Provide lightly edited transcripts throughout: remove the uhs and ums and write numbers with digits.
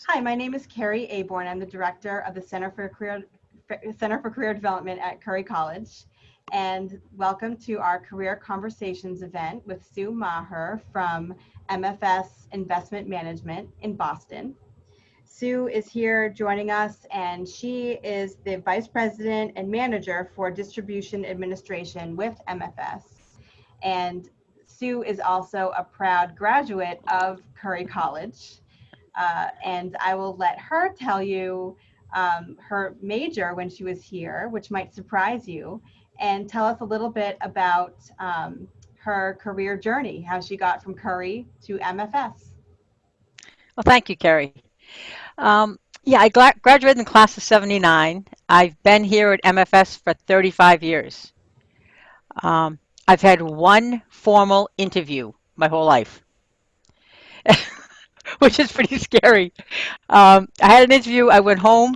Hi, my name is Carrie Aborn. I'm the director of the Center for Career Development at Curry College. And welcome to our Career Conversations event with Sue Meagher from MFS Investment Management in Boston. Sue is here joining us, and she is the Vice President and Manager for Distribution Administration with MFS. And Sue is also a proud graduate of Curry College. And I will let her tell you her major when she was here, which might surprise you, and tell us a little bit about her career journey, how she got from Curry to MFS. Well, thank you, Carrie. Yeah, I graduated in the class of 79. I've been here at MFS for 35 years. Um, I've had one formal interview my whole life, which is pretty scary. I had an interview, I went home,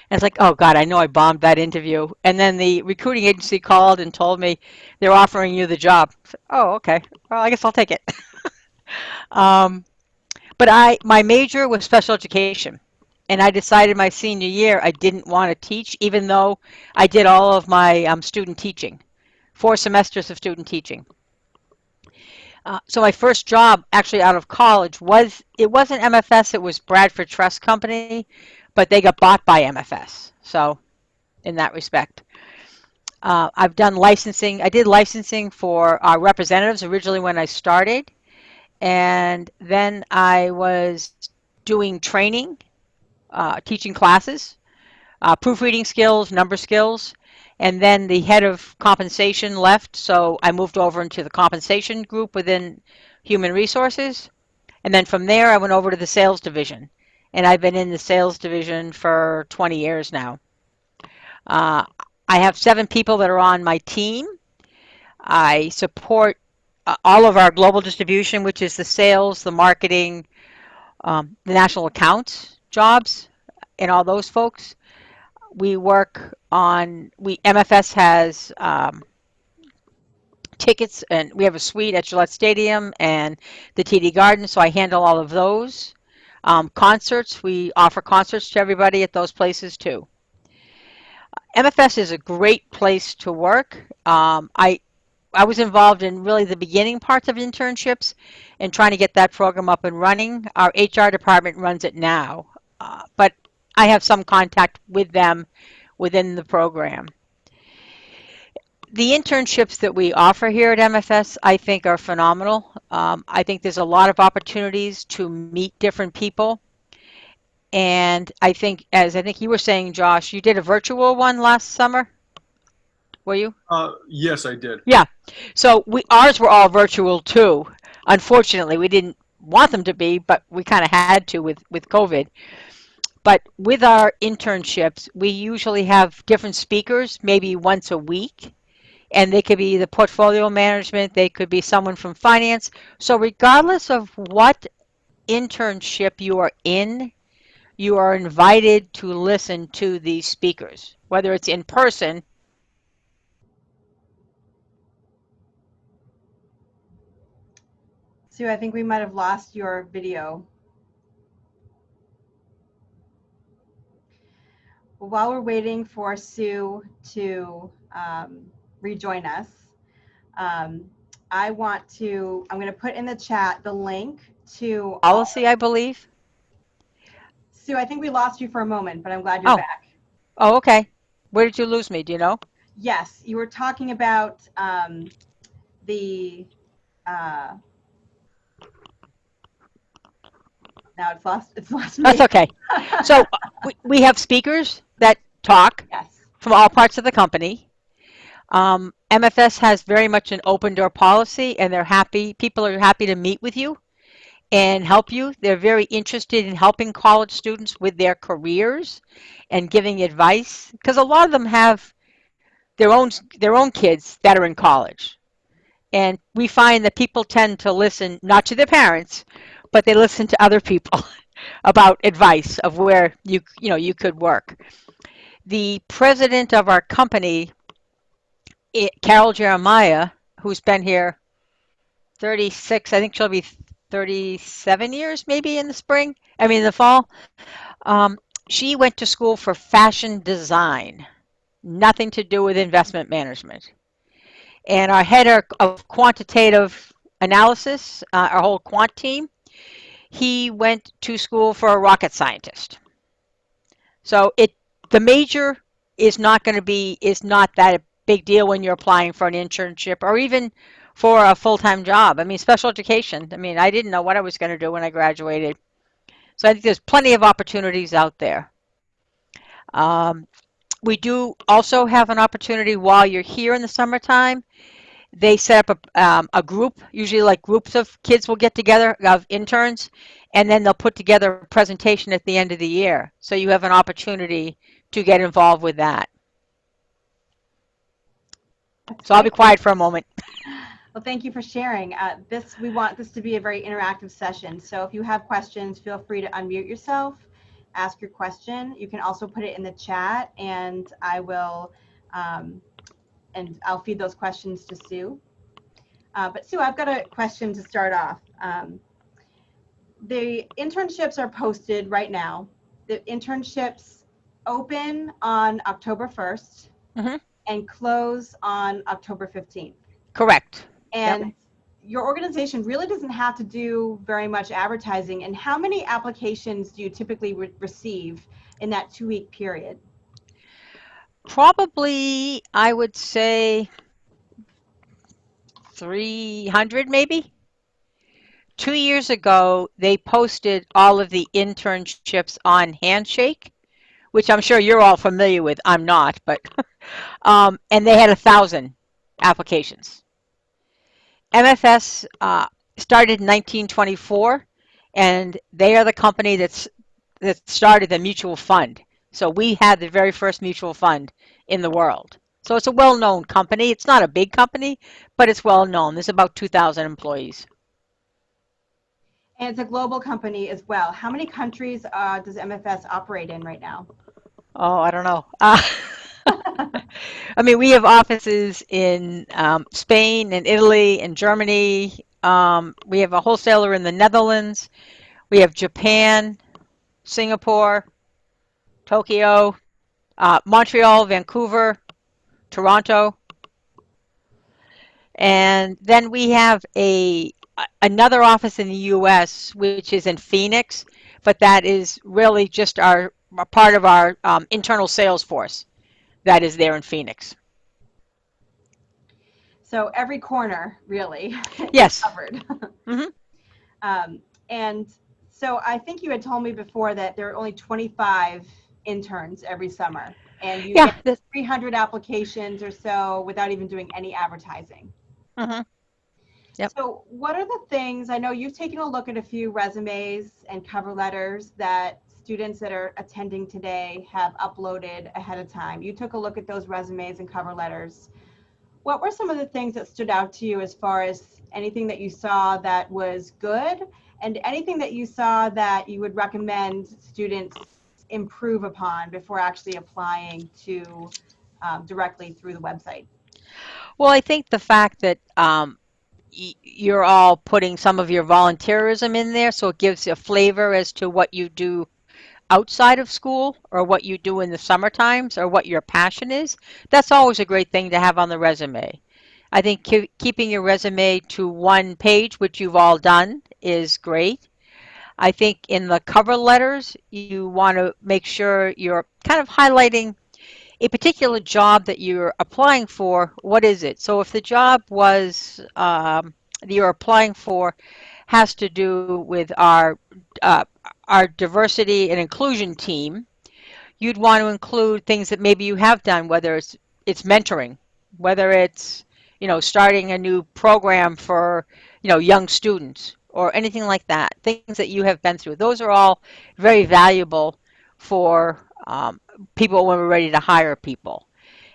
and it's like, oh God, I know I bombed that interview. And then the recruiting agency called and told me they're offering you the job. I said, oh, okay. Well, I guess I'll take it. Um, but my major was special education. And I decided my senior year I didn't want to teach, even though I did all of my student teaching, 4 semesters of student teaching. So my first job actually out of college it wasn't MFS, it was Bradford Trust Company, but they got bought by MFS. So in that respect, I've done licensing. I did licensing for our representatives originally when I started, and then I was doing training, teaching classes, proofreading skills, number skills, and then the head of compensation left, so I moved over into the compensation group within human resources. And then from there, I went over to the sales division, and I've been in the sales division for 20 years now. Uh, I have 7 people that are on my team. I support all of our global distribution, which is the sales, the marketing, the national accounts jobs, and all those folks. We work on MFS has tickets, and we have a suite at Gillette Stadium and the TD Garden, so I handle all of those. Concerts, we offer concerts to everybody at those places too. MFS is a great place to work. I was involved in really the beginning parts of internships and trying to get that program up and running. Our HR department runs it now, but I have some contact with them within the program. The internships that we offer here at MFS, I think, are phenomenal. I think there's a lot of opportunities to meet different people. And I think, as I think you were saying, Josh, you did a virtual one last summer, were you? Yes, I did. Yeah. So ours were all virtual too. Unfortunately, we didn't want them to be, but we kind of had to with COVID. But with our internships, we usually have different speakers, maybe once a week. And they could be the portfolio management, they could be someone from finance. So regardless of what internship you are in, you are invited to listen to these speakers, whether it's in person. Sue, I think we might have lost your video. Well, while we're waiting for Sue to rejoin us, um, I'm going to put in the chat the link to Policy, I believe. Sue, I think we lost you for a moment, but I'm glad you're Oh, back. oh, okay. Where did you lose me? Do you know? Yes, you were talking about the, uh, now it's lost That's me. okay. So we have speakers that talk Yes. from all parts of the company. MFS has very much an open door policy, and people are happy to meet with you and help you. They're very interested in helping college students with their careers and giving advice because a lot of them have their own kids that are in college. And we find that people tend to listen not to their parents, but they listen to other people about advice of where you could work. The president of our company, Carol Jeremiah, who's been here 36, I think she'll be 37 years maybe in the spring, I mean, in the fall. Um, she went to school for fashion design, nothing to do with investment management. And our of quantitative analysis, our whole quant team, he went to school for a rocket scientist. So the major is not that big deal when you're applying for an internship or even for a full-time job. I mean, special education. I mean, I didn't know what I was going to do when I graduated. So I think there's plenty of opportunities out there. Um, we do also have an opportunity while you're here in the summertime. They set up a group, usually like groups of kids will get together, of interns, and then they'll put together a presentation at the end of the year. So you have an opportunity to get involved with that. That's So I'll be great. quiet for a moment. Well, thank you for sharing. We want this to be a very interactive session. So if you have questions, feel free to unmute yourself, ask your question. You can also put it in the chat, and um, I'll feed those questions to Sue. But Sue, I've got a question to start off. The internships are posted right now. The internships open on October 1st Hmm. and close on October 15th. Correct. Yep. And your organization really doesn't have to do very much advertising. And how many applications do you typically receive in that 2-week period? Probably, I would say 300 maybe. 2 years ago, they posted all of the internships on Handshake, which I'm sure you're all familiar with. I'm not, but and they had 1,000 applications. MFS started in 1924, and they are the company that started the mutual fund. So we had the very first mutual fund in the world. So it's a well-known company. It's not a big company, but it's well known. There's about 2,000 employees. And it's a global company as well. How many countries does MFS operate in right now? Oh, I don't know. I mean, we have offices in Spain and Italy and Germany. We have a wholesaler in the Netherlands. We have Japan, Singapore, Tokyo, Montreal, Vancouver, Toronto, and then we have another office in the U.S., which is in Phoenix, but that is really just a part of our internal sales force that is there in Phoenix. So every corner really is Yes. covered. Hmm. And so I think you had told me before that there are only 25 interns every summer, and you Yeah. get 300 applications or so without even doing any advertising. Hmm. Yep. So what are the things, I know you've taken a look at a few resumes and cover letters that students that are attending today have uploaded ahead of time. You took a look at those resumes and cover letters. What were some of the things that stood out to you as far as anything that you saw that was good and anything that you saw that you would recommend students improve upon before actually applying to directly through the website? Well, I think the fact that you're all putting some of your volunteerism in there, so it gives a flavor as to what you do outside of school or what you do in the summer times or what your passion is. That's always a great thing to have on the resume. I think keeping your resume to one page, which you've all done, is great. I think in the cover letters, you want to make sure you're kind of highlighting a particular job that you're applying for. What is it? So if the job was that you're applying for has to do with uh, our diversity and inclusion team, you'd want to include things that maybe you have done, whether it's mentoring, whether it's starting a new program for young students or anything like that. Things that you have been through. Those are all very valuable for people when we're ready to hire people.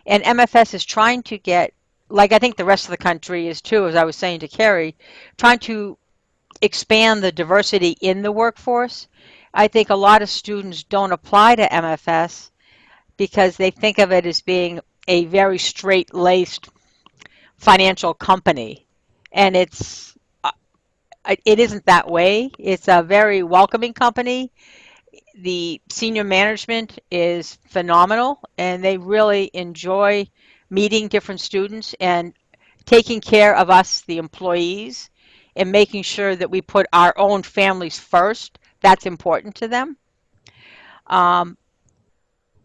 And MFS is trying to get, like I think the rest of the country is too, as I was saying to Carrie, trying to expand the diversity in the workforce. I think a lot of students don't apply to MFS because they think of it as being a very straight-laced financial company. And it isn't that way. It's a very welcoming company. The senior management is phenomenal, and they really enjoy meeting different students and taking care of us, the employees, and making sure that we put our own families first. That's important to them. Um,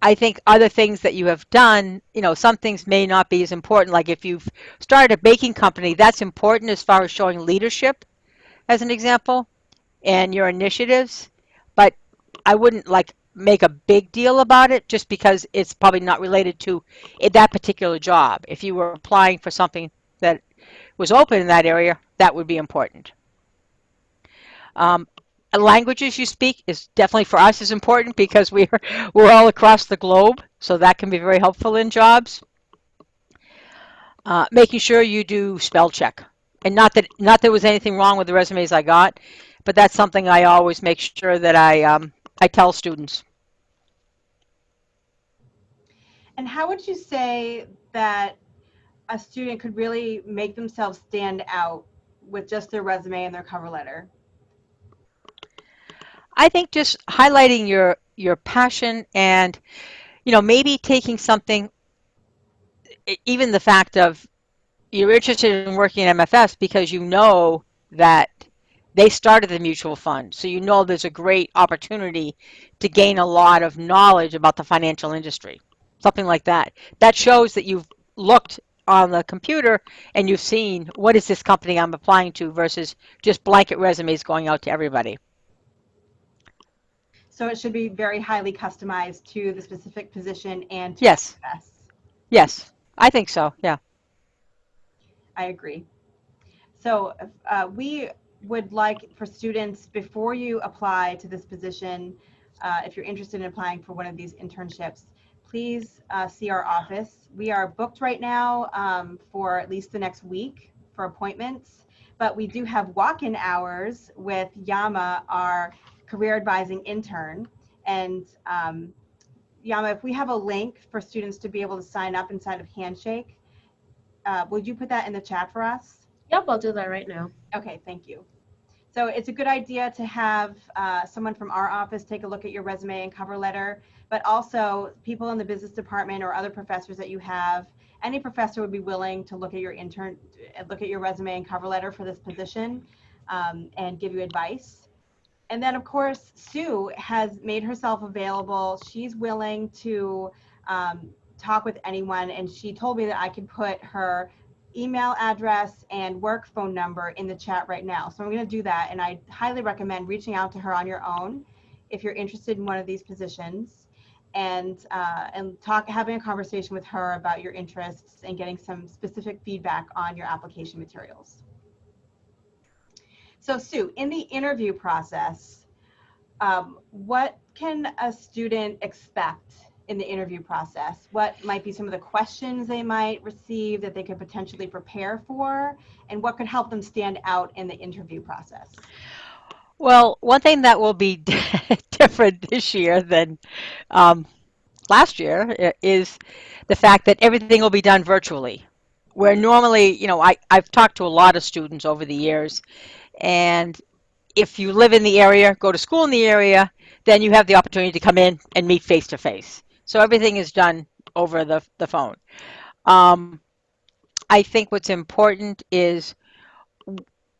I think other things that you have done, some things may not be as important. Like if you've started a baking company, that's important as far as showing leadership, as an example, and your initiatives. But I wouldn't like make a big deal about it just because it's probably not related to that particular job. If you were applying for something that was open in that area, that would be important. Um, Languages you speak is definitely for us is important because we're all across the globe, so that can be very helpful in jobs. Making sure you do spell check, and not there was anything wrong with the resumes I got, but that's something I always make sure that I tell students. And how would you say that a student could really make themselves stand out with just their resume and their cover letter? I think just highlighting your passion and maybe taking something, even the fact of you're interested in working at MFS because you know that they started the mutual fund. So you know there's a great opportunity to gain a lot of knowledge about the financial industry. Something like that. That shows that you've looked on the computer and you've seen what is this company I'm applying to versus just blanket resumes going out to everybody. So it should be very highly customized to the specific position and to Yes. MFS. Yes. I think so. Yeah. I agree. So we would like for students, before you apply to this position, if you're interested in applying for one of these internships, please see our office. We are booked right now for at least the next week for appointments, but we do have walk-in hours with Yama, our career advising intern. And Yama, if we have a link for students to be able to sign up inside of Handshake, would you put that in the chat for us? Yep, I'll do that right now. Okay, thank you. So it's a good idea to have someone from our office take a look at your resume and cover letter, but also people in the business department or other professors that you have. Any professor would be willing to look at your resume and cover letter for this position and give you advice. And then, of course, Sue has made herself available. She's willing to talk with anyone, and she told me that I could put her email address and work phone number in the chat right now. So I'm going to do that, and I highly recommend reaching out to her on your own if you're interested in one of these positions, and having a conversation with her about your interests and getting some specific feedback on your application materials. So Sue, in the interview process, what can a student expect in the interview process? What might be some of the questions they might receive that they could potentially prepare for? And what could help them stand out in the interview process? Well, one thing that will be different this year than um, last year is the fact that everything will be done virtually. Where normally, I've talked to a lot of students over the years, and if you live in the area, go to school in the area, then you have the opportunity to come in and meet face to face. So everything is done over the phone. Um, I think what's important is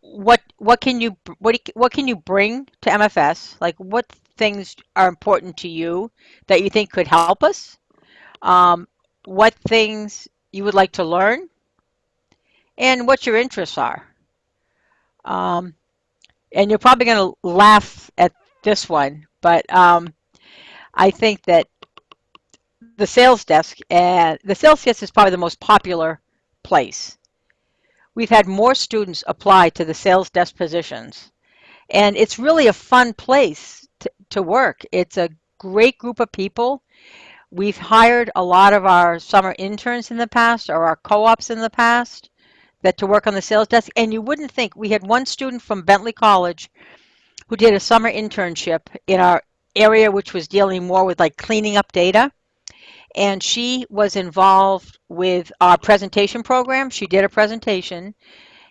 what can you bring to MFS? Like what things are important to you that you think could help us? Um, what things you would like to learn, and what your interests are. Um, and you're probably going to laugh at this one, but I think that the sales desk is probably the most popular place. We've had more students apply to the sales desk positions, and it's really a fun place to work. It's a great group of people. We've hired a lot of our summer interns in the past or our co-ops in the past that to work on the sales desk. And you wouldn't think we had one student from Bentley College who did a summer internship in our area, which was dealing more with like cleaning up data. And she was involved with our presentation program. She did a presentation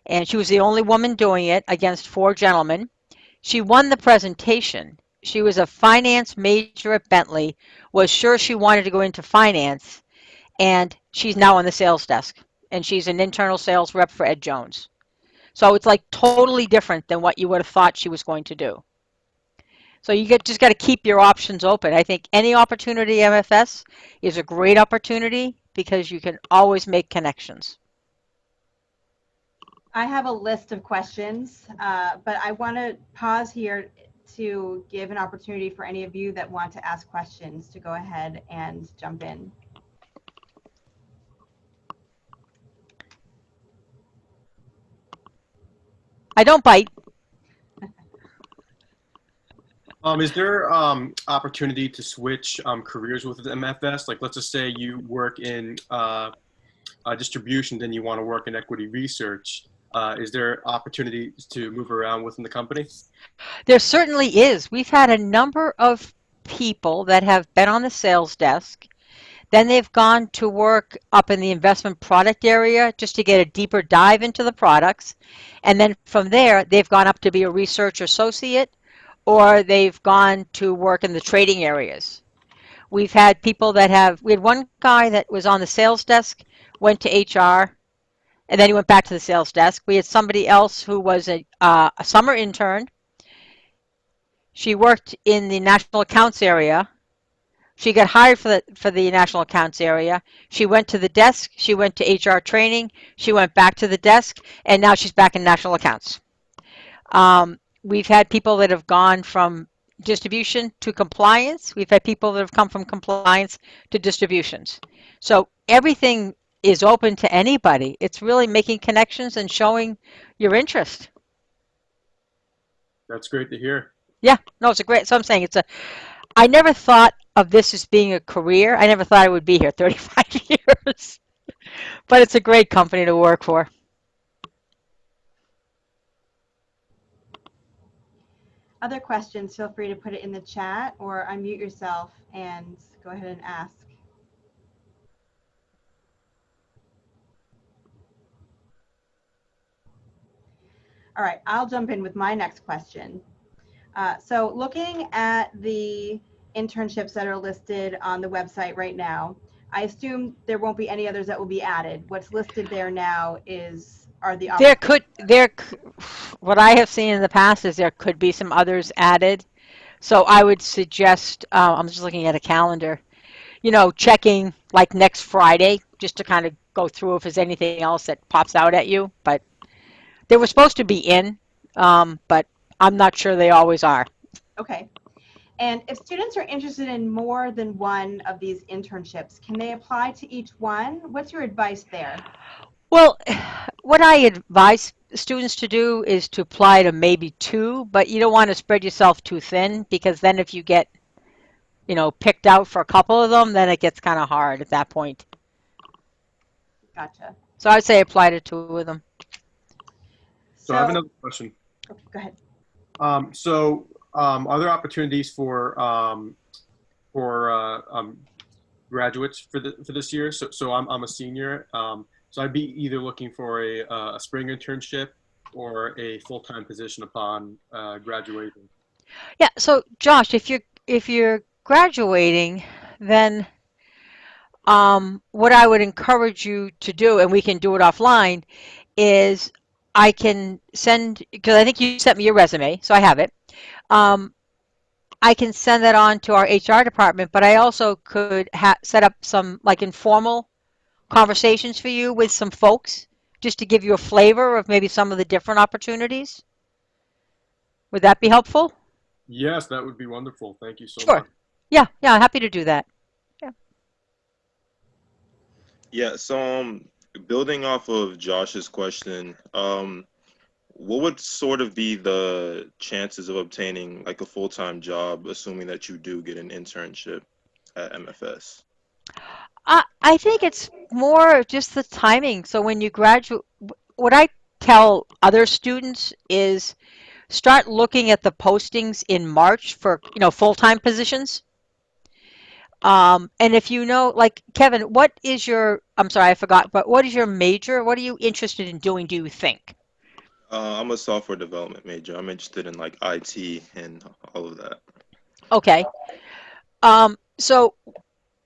and she was the only woman doing it against four gentlemen. She won the presentation. She was a finance major at Bentley, was sure she wanted to go into finance, and she's now on the sales desk. And she's an internal sales rep for Ed Jones. So it's like totally different than what you would have thought she was going to do. So just got to keep your options open. I think any opportunity MFS is a great opportunity because you can always make connections. I have a list of questions, but I want to pause here to give an opportunity for any of you that want to ask questions to go ahead and jump in. I don't bite. Is there opportunity to switch careers with the MFS? Like, let's just say you work in distribution, then you want to work in equity research. Is there opportunity to move around within the company? There certainly is. We've had a number of people that have been on the sales desk. Then they've gone to work up in the investment product area just to get a deeper dive into the products. And then from there, they've gone up to be a research associate, or they've gone to work in the trading areas. We've had people we had one guy that was on the sales desk, went to HR, and then he went back to the sales desk. We had somebody else who was a summer intern. She worked in the national accounts area. She got hired for the national accounts area. She went to the desk. She went to HR training. She went back to the desk, and now she's back in national accounts. We've had people that have gone from distribution to compliance. We've had people that have come from compliance to distributions. So everything is open to anybody. It's really making connections and showing your interest. That's great to hear. Yeah, no, it's a great. So I'm saying I never thought of this as being a career. I never thought I would be here 35 years. But it's a great company to work for. Other questions, feel free to put it in the chat or unmute yourself and go ahead and ask. All right, I'll jump in with my next question. So looking at the internships that are listed on the website right now, I assume there won't be any others that will be added. What's listed there now are the What I have seen in the past is there could be some others added. So I would suggest, I'm just looking at a calendar, checking like next Friday just to kind of go through if there's anything else that pops out at you. But they were supposed to be in, but I'm not sure they always are. Okay. And if students are interested in more than one of these internships, can they apply to each one? What's your advice there? Well, what I advise students to do is to apply to maybe two, but you don't want to spread yourself too thin because then if you get, picked out for a couple of them, then it gets kind of hard at that point. Gotcha. So I'd say apply to two of them. So I have another question. Okay, go ahead. Are there opportunities for graduates for this year? So I'm a senior. So I'd be either looking for a spring internship or a full-time position upon graduating. Yeah. So Josh, if you're graduating, then what I would encourage you to do, and we can do it offline, is I can send, because I think you sent me your resume, so I have it. I can send that on to our HR department, but I also could set up some like informal conversations for you with some folks just to give you a flavor of maybe some of the different opportunities. Would that be helpful? Yes, that would be wonderful. Thank you so Sure. much. Yeah, happy to do that. Yeah. Yeah, so building off of Josh's question, what would sort of be the chances of obtaining like a full-time job, assuming that you do get an internship at MFS? I think it's more just the timing. So when you graduate, what I tell other students is start looking at the postings in March for, full-time positions. And if like Kevin, I'm sorry, I forgot, but what is your major? What are you interested in doing, do you think? I'm a software development major. I'm interested in like IT and all of that. Okay. So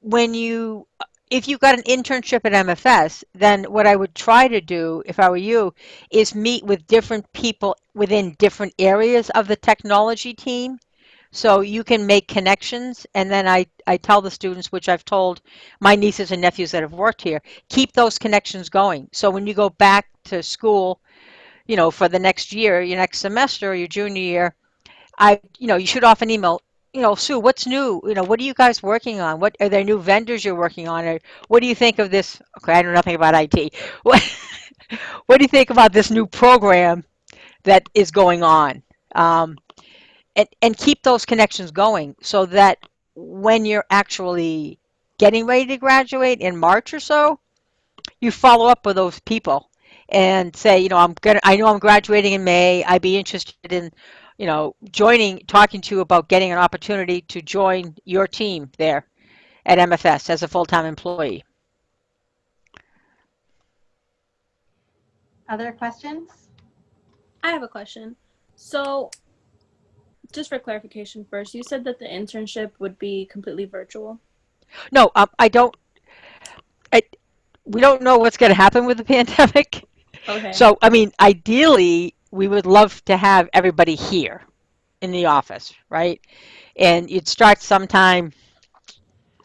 when you if you got an internship at MFS, then what I would try to do if I were you is meet with different people within different areas of the technology team so you can make connections. And then I tell the students, which I've told my nieces and nephews that have worked here, keep those connections going. So when you go back to school, for the next year, your next semester, your junior year, you shoot off an email. Sue, what's new? What are you guys working on? What are there new vendors you're working on? Or what do you think of this? Okay, I know nothing about IT. What, what do you think about this new program that is going on? Um, and keep those connections going so that when you're actually getting ready to graduate in March or so, you follow up with those people and say, I know I'm graduating in May. I'd be interested in, talking to you about getting an opportunity to join your team there at MFS as a full-time employee. Other questions? I have a question. So, just for clarification first, you said that the internship would be completely virtual. No, I don't. I, we don't know what's going to happen with the pandemic. Okay. So, I mean, ideally, we would love to have everybody here in the office, right? And you'd start sometime,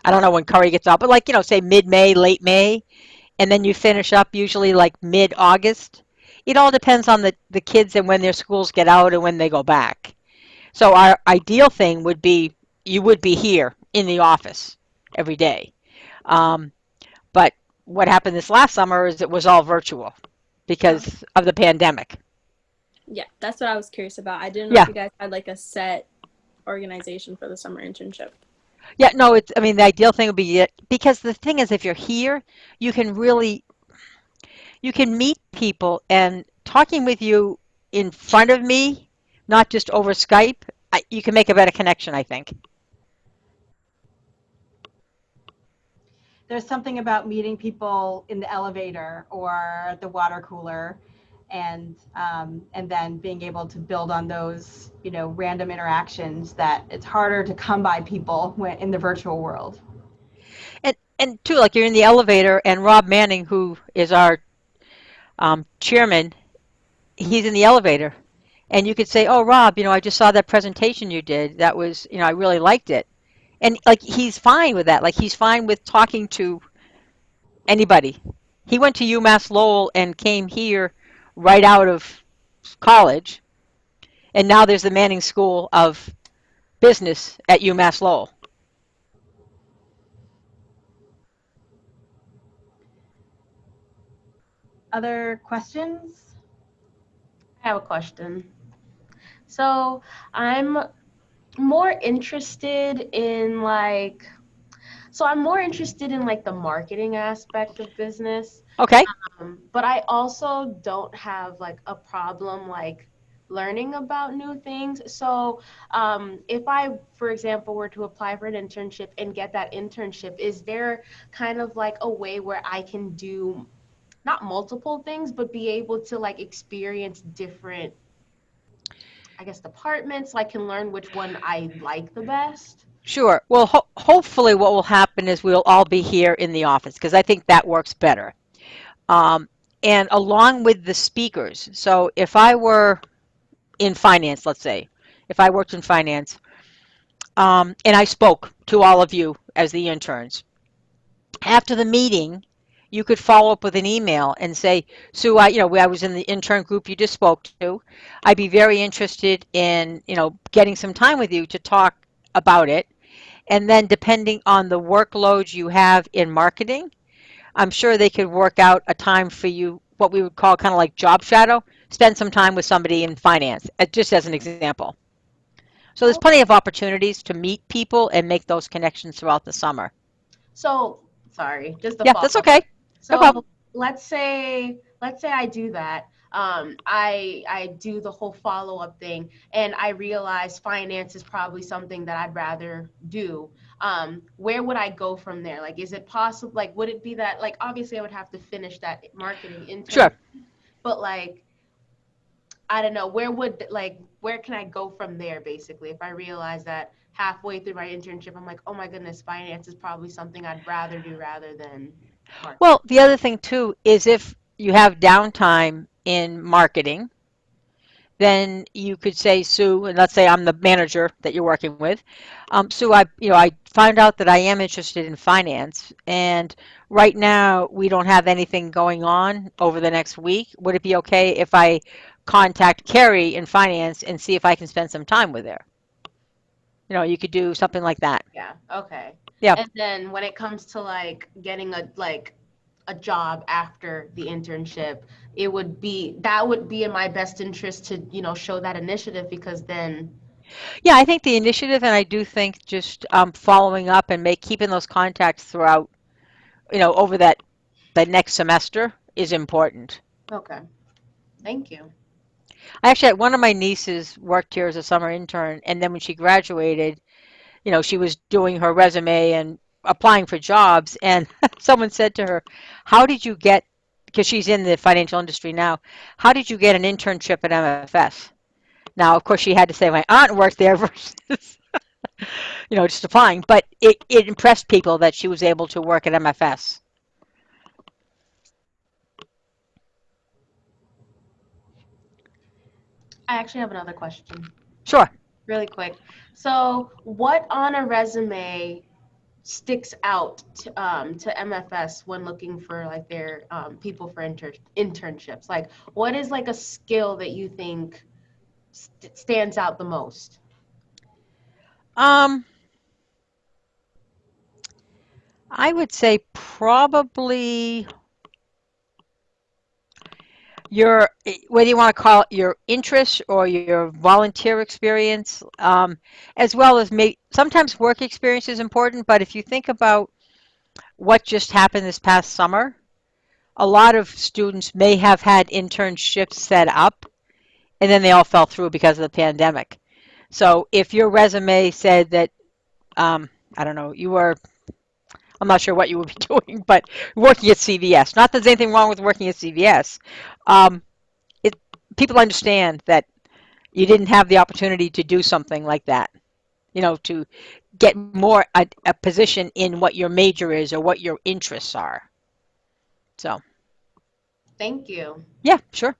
I don't know when Curry gets out, but like, say mid-May, late May, and then you finish up usually like mid-August. It all depends on the kids and when their schools get out and when they go back. So our ideal thing would be you would be here in the office every day. Um, but what happened this last summer is it was all virtual Oh, because of the pandemic. yeah, that's what I was curious about. I didn't know if Yeah. you guys had like a set organization for the summer internship. Yeah, no, I mean, the ideal thing would be because the thing is, if you're here, you can really, you can meet people and talking with you in front of me, not just over Skype, you can make a better connection, I think. There's something about meeting people in the elevator or at the water cooler, and then being able to build on those random interactions that it's harder to come by people when in the virtual world. And too, like you're in the elevator, and Rob Manning, who is our chairman, he's in the elevator, and you could say, "Oh, Rob, I just saw that presentation you did. That was, I really liked it." And like he's fine with that. Like he's fine with talking to anybody. He went to UMass Lowell and came here right out of college, and now there's the Manning School of Business at UMass Lowell. Other questions? I have a question. So I'm more interested in I'm more interested in like the marketing aspect of business. Okay. But I also don't have like a problem like learning about new things. So if I, for example, were to apply for an internship and get that internship, is there kind of like a way where I can do not multiple things, but be able to like experience different, I guess, departments, so I can learn which one I like the best? Sure. Well, hopefully, what will happen is we'll all be here in the office because I think that works better. Um, and along with the speakers. So if I were in finance, let's say, if I worked in finance, and I spoke to all of you as the interns, after the meeting, you could follow up with an email and say, Sue, I was in the intern group you just spoke to. I'd be very interested in, getting some time with you to talk about it. And then depending on the workload you have in marketing, I'm sure they could work out a time for you, what we would call kind of like job shadow, spend some time with somebody in finance, just as an example. So there's Oh, plenty of opportunities to meet people and make those connections throughout the summer. so sorry, just a Yeah, follow that's up. okay. No So problem. let's say I do that. I do the whole follow up thing, and I realize finance is probably something that I'd rather do. Where would I go from there? Like, is it possible? Like, would it be that like obviously I would have to finish that marketing intern, Sure. but like I don't know, where can I go from there basically? If I realize that halfway through my internship, I'm like, oh my goodness, finance is probably something I'd rather do rather than marketing. Well, the other thing too is if you have downtime in marketing, then you could say, Sue, and let's say I'm the manager that you're working with. Sue, I found out that I am interested in finance, and right now we don't have anything going on over the next week. Would it be okay if I contact Carrie in finance and see if I can spend some time with her? You could do something like that. Yeah, okay. Yeah. And then when it comes to like getting a job after the internship, that would be in my best interest to, show that initiative because then Yeah, I think the initiative, and I do think just following up and keeping those contacts throughout, over that next semester is important. okay. Thank you. I actually had one of my nieces worked here as a summer intern, and then when she graduated, she was doing her resume and applying for jobs, and someone said to her, "How did you get?" Because she's in the financial industry now. How did you get an internship at MFS? Now, of course, she had to say my aunt worked there versus, just applying. But it impressed people that she was able to work at MFS. I actually have another question, Sure. really quick. So, what on a resume sticks out to MFS when looking for like their people for internships? Like, what is like a skill that you think stands out the most? Um, I would say probably your, whether you want to call it your interest or your volunteer experience, as well as sometimes work experience is important, but if you think about what just happened this past summer, a lot of students may have had internships set up and then they all fell through because of the pandemic. So if your resume said that, I don't know, I'm not sure what you would be doing, but working at CVS. Not that there's anything wrong with working at CVS. Um, it, People understand that you didn't have the opportunity to do something like that, to get more a position in what your major is or what your interests are. So, Thank you. yeah, sure.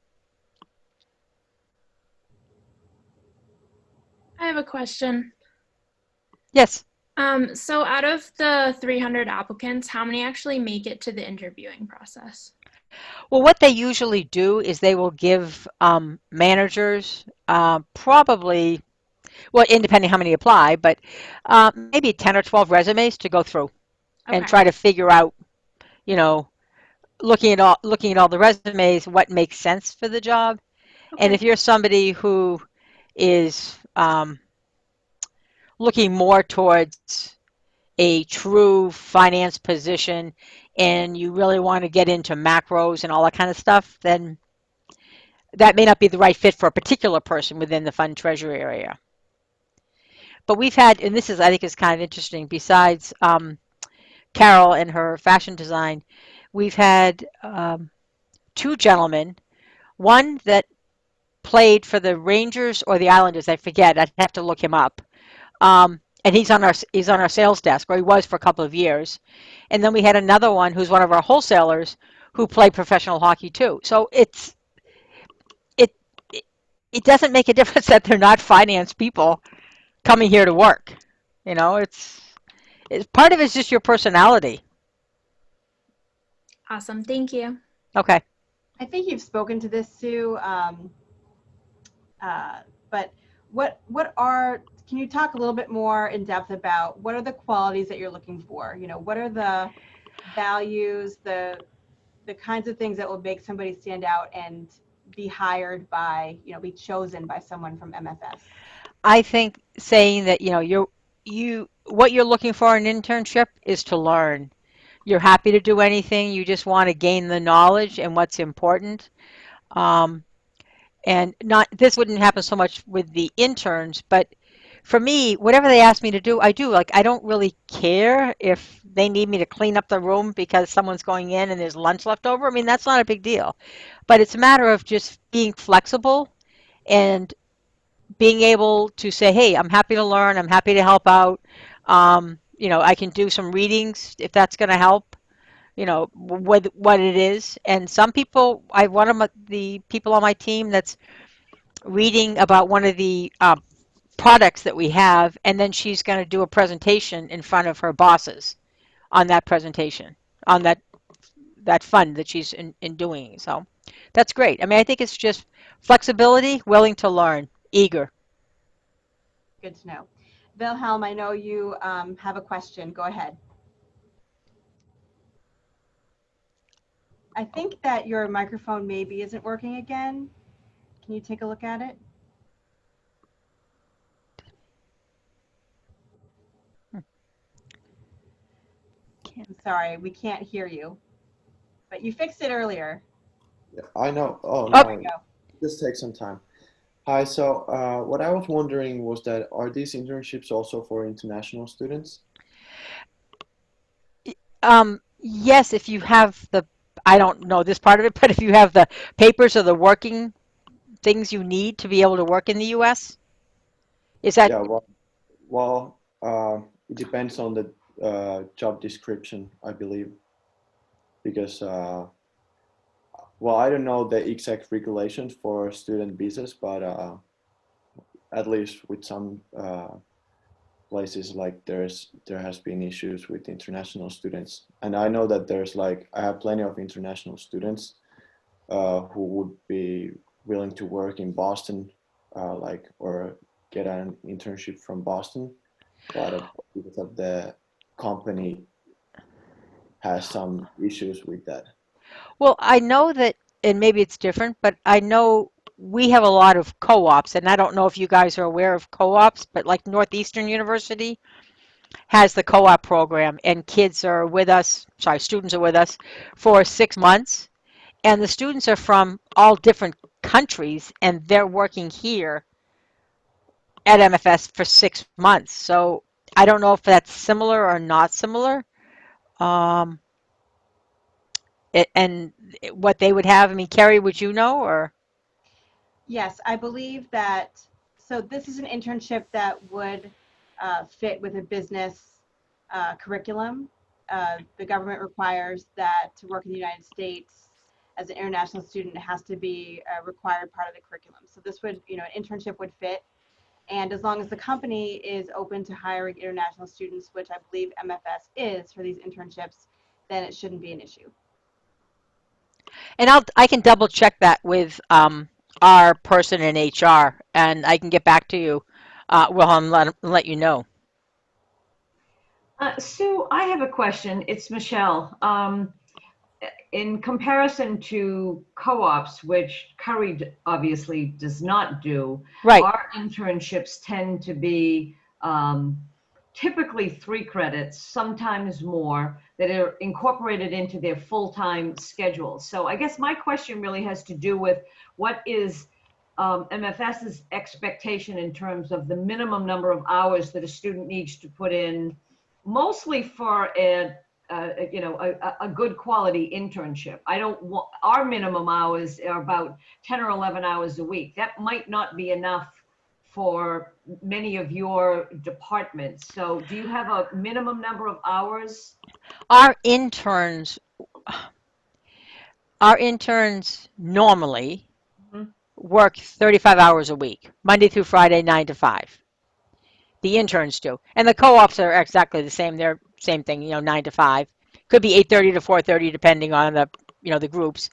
I have a question. Yes. So out of the 300 applicants, how many actually make it to the interviewing process? Well, what they usually do is they will give managers probably, well, independing how many apply, but maybe 10 or 12 resumes to go through and Okay. try to figure out, you know, looking at all the resumes, what makes sense for the job. And Okay. if you're somebody who is looking more towards a true finance position and you really want to get into macros and all that kind of stuff, then that may not be the right fit for a particular person within the fund treasury area. But we've had, and this is, I think, is kind of interesting, besides Carol and her fashion design, we've had two gentlemen, one that played for the Rangers or the Islanders, I forget, I'd have to look him up. And he's on our sales desk, or he was for a couple of years. And then we had another one who's one of our wholesalers who played professional hockey too. So it it doesn't make a difference that they're not finance people coming here to work. It's part of it's just your personality. Awesome. Thank you. Okay. I think you've spoken to this, Sue, but can you talk a little bit more in depth about what are the qualities that you're looking for? What are the values, the kinds of things that will make somebody stand out and be hired by, be chosen by someone from MFS? I think saying that, what you're looking for in an internship is to learn. You're happy to do anything. You just want to gain the knowledge and what's important. And not this wouldn't happen so much with the interns, but for me, whatever they ask me to do, I do. Like, I don't really care if they need me to clean up the room because someone's going in and there's lunch left over. I mean, that's not a big deal. But it's a matter of just being flexible and being able to say, hey, I'm happy to learn, I'm happy to help out. I can do some readings if that's going to help, what it is. And some people, one of the people on my team that's reading about one of the products that we have, and then she's going to do a presentation in front of her bosses on that presentation, on that fund that she's in doing. So that's great. I mean, I think it's just flexibility, willing to learn, eager. Good to know. Wilhelm, I know you have a question. Go ahead. I think that your microphone maybe isn't working again. Can you take a look at it? I'm sorry, we can't hear you, but you fixed it earlier. Yeah, I know. Oh, Oh, There we no, go. this takes some time. Hi, so what I was wondering was that are these internships also for international students? yes, if you have I don't know this part of it, but if you have the papers or the working things you need to be able to work in the U.S., is that Yeah, well, it depends on the job description, I believe, because well, I don't know the exact regulations for student visas, but at least with some places like there has been issues with international students, and I know that I have plenty of international students who would be willing to work in Boston, or get an internship from Boston, but because of the company has some issues with that. well, I know that, and maybe it's different, but I know we have a lot of co-ops, and I don't know if you guys are aware of co-ops, but like Northeastern University has the co-op program, and students are with us for 6 months, and the students are from all different countries, and they're working here at MFS for 6 months. So I don't know if that's similar or not similar. Um, and what they would have. I mean, Carrie, would you know or? Yes, I believe that. So this is an internship that would fit with a business curriculum. The government requires that to work in the United States as an international student, it has to be a required part of the curriculum. So this would, an internship would fit. And as long as the company is open to hiring international students, which I believe MFS is for these internships, then it shouldn't be an issue. And I can double check that with our person in HR, and I can get back to you. Well, let you know. Sue, I have a question. It's Michelle. In comparison to co-ops, which Curry obviously does not do, Right. our internships tend to be typically 3 credits, sometimes more, that are incorporated into their full-time schedule. So I guess my question really has to do with what is MFS's expectation in terms of the minimum number of hours that a student needs to put in, mostly for a good quality internship. I don't want, our minimum hours are about 10 or 11 hours a week. That might not be enough for many of your departments. So do you have a minimum number of hours? Our interns, our interns normally Mhm. work 35 hours a week, Monday through Friday, 9 to 5. The interns do, and the co-ops are exactly the same. They're same thing, 9 to 5. Could be 8:30 to 4:30, depending on the groups.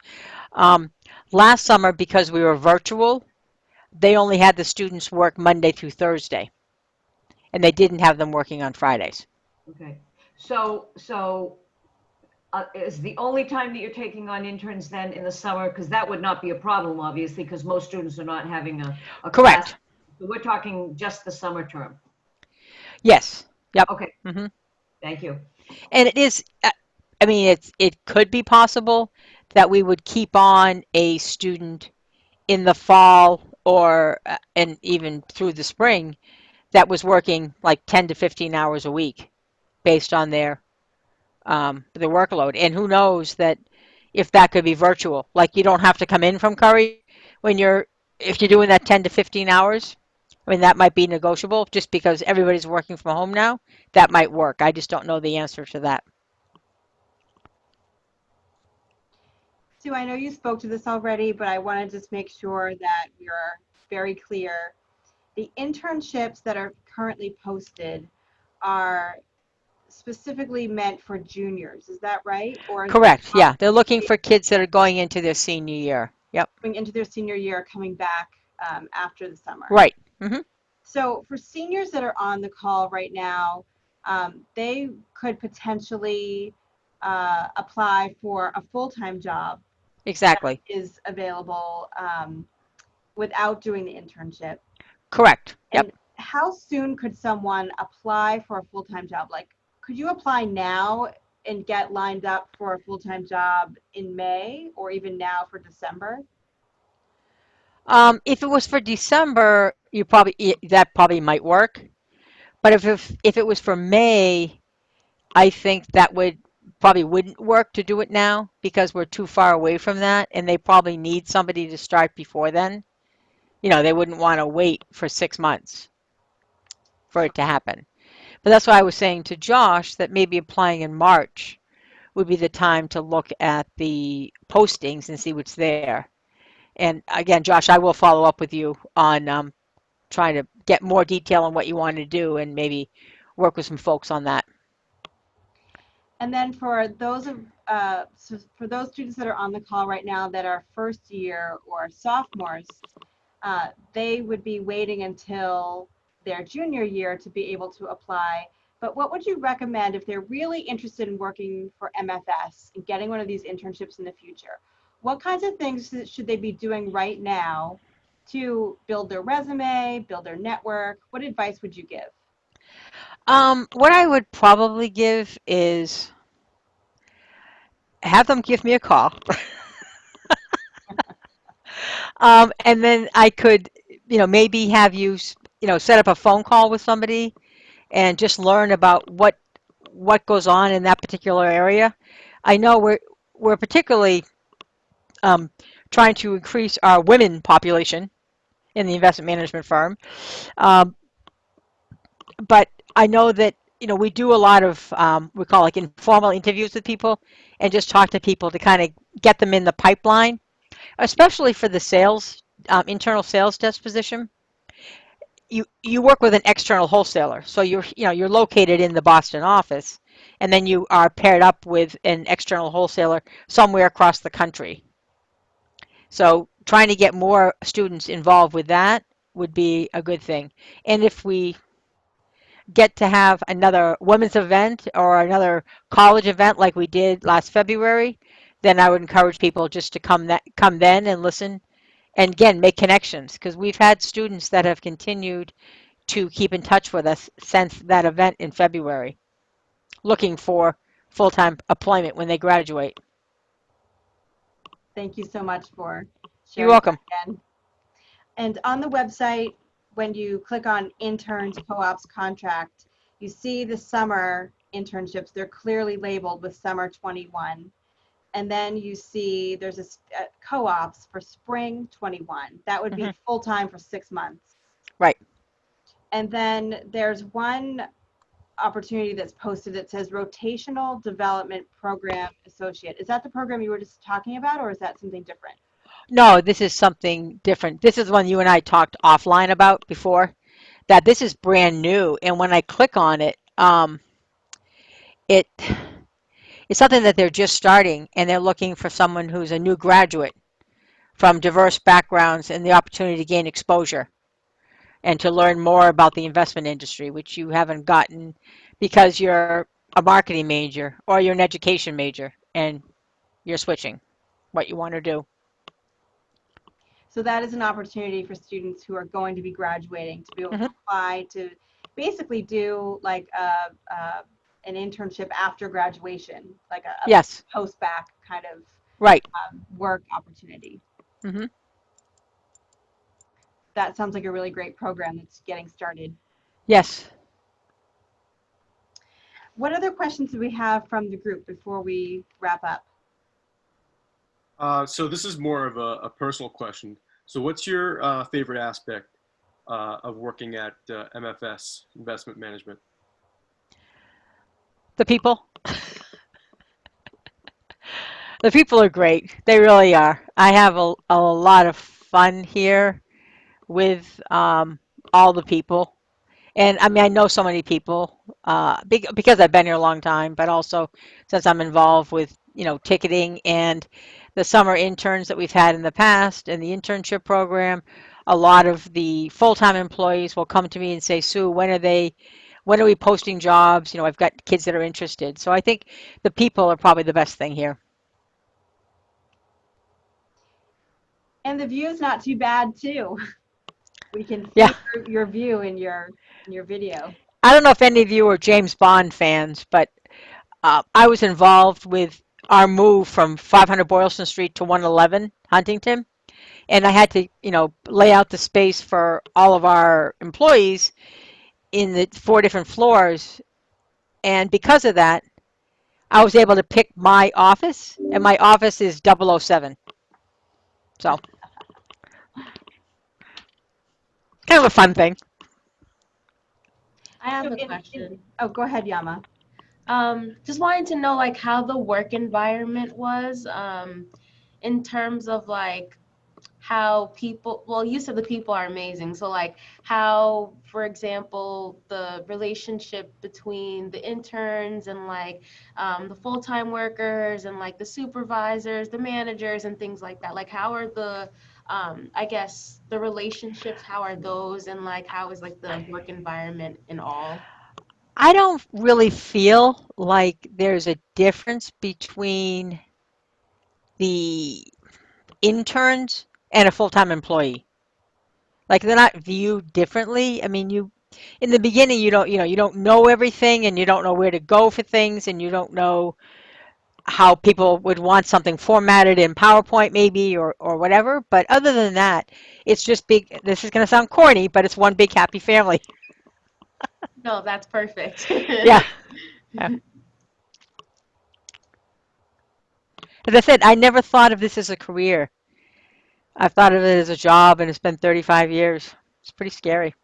Um, Last summer, because we were virtual, they only had the students work Monday through Thursday, and they didn't have them working on Fridays. Okay. So is the only time that you're taking on interns then in the summer? Because that would not be a problem, obviously, because most students are not having a class. Correct. So we're talking just the summer term. Yes. Yep. Okay, hmm thank you. And it is. I mean, it could be possible that we would keep on a student in the fall or and even through the spring that was working like 10 to 15 hours a week based on their workload. And who knows that if that could be virtual, like you don't have to come in from Curry when you're if you're doing that 10 to 15 hours, I mean, that might be negotiable just because everybody's working from home now. That might work. I just don't know the answer to that. Sue, I know you spoke to this already, but I want to just make sure that we are very clear. The internships that are currently posted are specifically meant for juniors. Is that right? Or is that Correct. Yeah. They're looking for kids that are going into their senior year. Yep. going into their senior year, coming back after the summer? Right. Mm-hmm. So for seniors that are on the call right now, they could potentially apply for a full-time job Exactly. is available without doing the internship. Correct. Yep. And how soon could someone apply for a full-time job? Like, could you apply now and get lined up for a full-time job in May or even now for December? If it was for December, that probably might work. But if it was for May, I think that would probably wouldn't work to do it now because we're too far away from that, and they probably need somebody to start before then. You know, they wouldn't want to wait for 6 months for it to happen. But that's why I was saying to Josh that maybe applying in March would be the time to look at the postings and see what's there. And again, Josh, I will follow up with you on trying to get more detail on what you want to do and maybe work with some folks on that. And then for those so for those students that are on the call right now that are first year or sophomores, they would be waiting until their junior year to be able to apply. But what would you recommend if they're really interested in working for MFS and getting one of these internships in the future? What kinds of things should they be doing right now to build their resume, build their network? What advice would you give? What I would probably give is have them give me a call. And then I could, maybe have you, set up a phone call with somebody and just learn about what goes on in that particular area. I know we're particularly um, trying to increase our women population in the investment management firm, um, but I know that we do a lot of we call like informal interviews with people and just talk to people to kind of get them in the pipeline, especially for the sales internal sales desk position. You work with an external wholesaler, so you're located in the Boston office, and then you are paired up with an external wholesaler somewhere across the country. So trying to get more students involved with that would be a good thing. And if we get to have another women's event or another college event like we did last February, then I would encourage people just to come then and listen and again make connections because we've had students that have continued to keep in touch with us since that event in February, looking for full-time employment when they graduate. Thank you so much for You're sharing welcome. that again. And on the website, when you click on interns, co-ops, contract, you see the summer internships. They're clearly labeled with summer 21. And then you see there's a co-ops for spring 21. That would be full-time for 6 months. Right. And then there's one opportunity that's posted that says Rotational Development Program Associate. Is that the program you were just talking about, or is that something different? No, this is something different. This is one you and I talked offline about before, that this is brand new. And when I click on it, it it's something that they're just starting and they're looking for someone who's a new graduate from diverse backgrounds and the opportunity to gain exposure and to learn more about the investment industry, which you haven't gotten because you're a marketing major or you're an education major and you're switching what you want to do. So that is an opportunity for students who are going to be graduating to be able to apply to basically do like an internship after graduation, like a Yes. post-bac kind of Right. Work opportunity. Mm-hmm. That sounds like a really great program that's getting started. Yes. What other questions do we have from the group before we wrap up? So this is more of a personal question. So what's your favorite aspect of working at MFS Investment Management? The people. The people are great. They really are. I have a lot of fun here with all the people. And I mean, I know so many people because I've been here a long time, but also since I'm involved with, ticketing and the summer interns that we've had in the past and the internship program. A lot of the full-time employees will come to me and say, Sue, when are we posting jobs? I've got kids that are interested. So I think the people are probably the best thing here. And the view is not too bad too. We can see Yeah. your view in your video. I don't know if any of you are James Bond fans, but I was involved with our move from 500 Boylston Street to 111 Huntington, and I had to, lay out the space for all of our employees in the 4 different floors. And because of that, I was able to pick my office, and my office is 007. So, kind of a fun thing. I have So a question. oh, go ahead, Yama. Just wanted to know like how the work environment was, in terms of like how people, well, you said the people are amazing. So like how, for example, the relationship between the interns and like the full-time workers and like the supervisors, the managers and things like that. Like how are the, I guess the relationships, how are those, and like how is like the work environment in all? I don't really feel like there's a difference between the interns and a full-time employee. Like they're not viewed differently. I mean, in the beginning you don't know everything and you don't know where to go for things and you don't know how people would want something formatted in PowerPoint maybe or whatever. But other than that, it's just big. This is going to sound corny, but it's one big happy family. No, that's perfect. Yeah. Yeah. As I said, I never thought of this as a career. I've thought of it as a job, and it's been 35 years. It's pretty scary.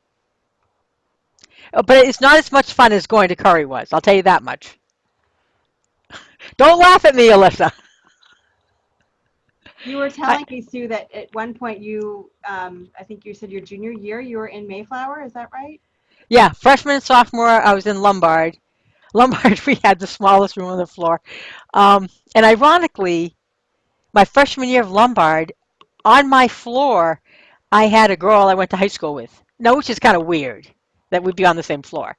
But it's not as much fun as going to Curry was. I'll tell you that much. Don't laugh at me, Alyssa. You were telling me, Sue, that at one point you, I think you said your junior year, you were in Mayflower. Is that right? Yeah, freshman and sophomore, I was in Lombard. Lombard, we had the smallest room on the floor. And ironically, my freshman year of Lombard, on my floor, I had a girl I went to high school with. No, which is kind of weird that we'd be on the same floor.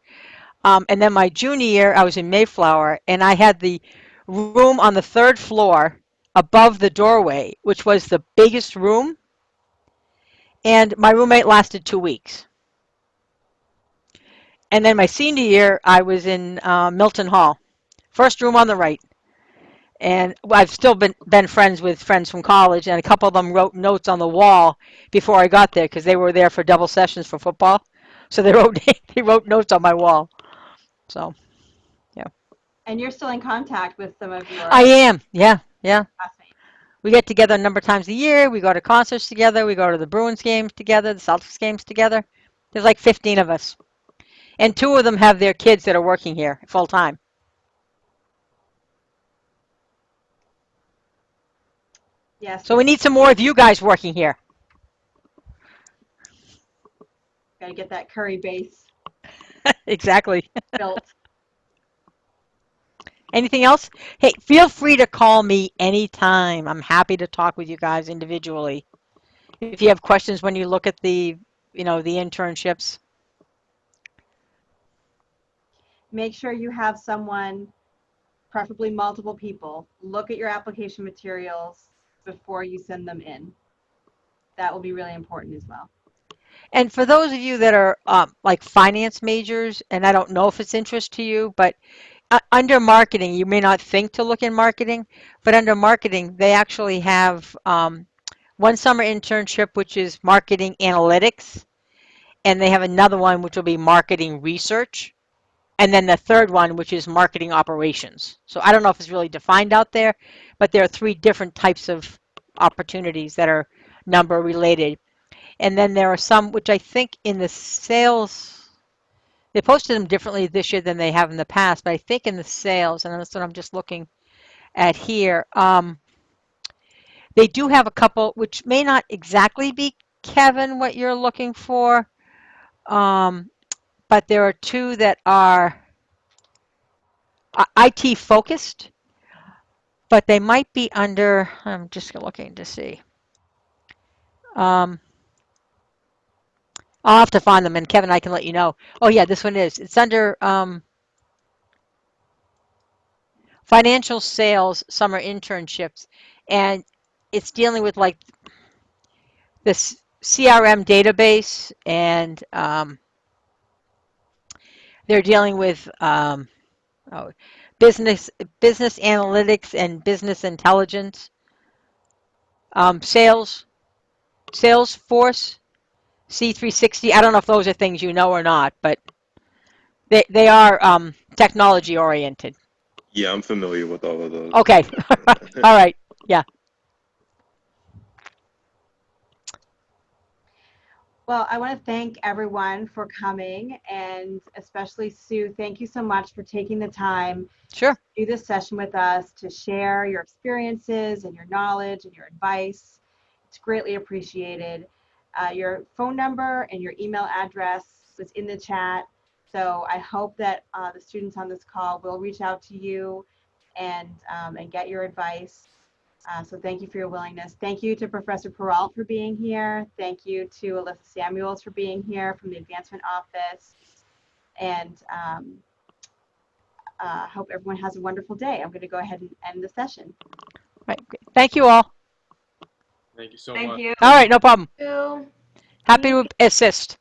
And then my junior year, I was in Mayflower, and I had the room on the 3rd floor above the doorway, which was the biggest room. And my roommate lasted 2 weeks. And then my senior year, I was in Milton Hall, first room on the right. And I've still been friends with friends from college, and a couple of them wrote notes on the wall before I got there because they were there for double sessions for football. So they wrote they wrote notes on my wall. So, yeah. And you're still in contact with some of your I am. Yeah, yeah. classmates. We get together a number of times a year. We go to concerts together. We go to the Bruins games together, the Celtics games together. There's like 15 of us. And 2 of them have their kids that are working here full time. Yes. So we need some more of you guys working here. Got to get that Curry base Exactly. built. Anything else? Hey, feel free to call me anytime. I'm happy to talk with you guys individually. If you have questions when you look at the internships. Make sure you have someone, preferably multiple people, look at your application materials before you send them in. That will be really important as well. And for those of you that are like finance majors, and I don't know if it's interest to you, but under marketing, you may not think to look in marketing, but under marketing, they actually have one summer internship, which is marketing analytics, and they have another one, which will be marketing research, and then the third one, which is marketing operations. So I don't know if it's really defined out there, but there are 3 different types of opportunities that are number related. And then there are some which I think in the sales, they posted them differently this year than they have in the past, but I think in the sales, and that's what I'm just looking at here, they do have a couple which may not exactly be, Kevin, what you're looking for, but there are two that are IT focused, but they might be under, I'm just looking to see. I'll have to find them, and Kevin, I can let you know. Oh yeah, this one is. It's under financial sales summer internships, and it's dealing with like this CRM database, and they're dealing with oh, business analytics and business intelligence, Salesforce, C360. I don't know if those are things you know or not, but they are technology oriented. Yeah, I'm familiar with all of those. Okay. All right. Yeah. Well, I want to thank everyone for coming, and especially Sue, thank you so much for taking the time Sure. to do this session with us, to share your experiences and your knowledge and your advice. It's greatly appreciated. Your phone number and your email address was in the chat, so I hope that the students on this call will reach out to you and get your advice. So thank you for your willingness. Thank you to Professor Peralt for being here. Thank you to Alyssa Samuels for being here from the Advancement Office. And hope everyone has a wonderful day. I'm going to go ahead and end the session. Right. Thank you all. Thank you so Thank much. you. All right. No problem. Ew. Happy to assist.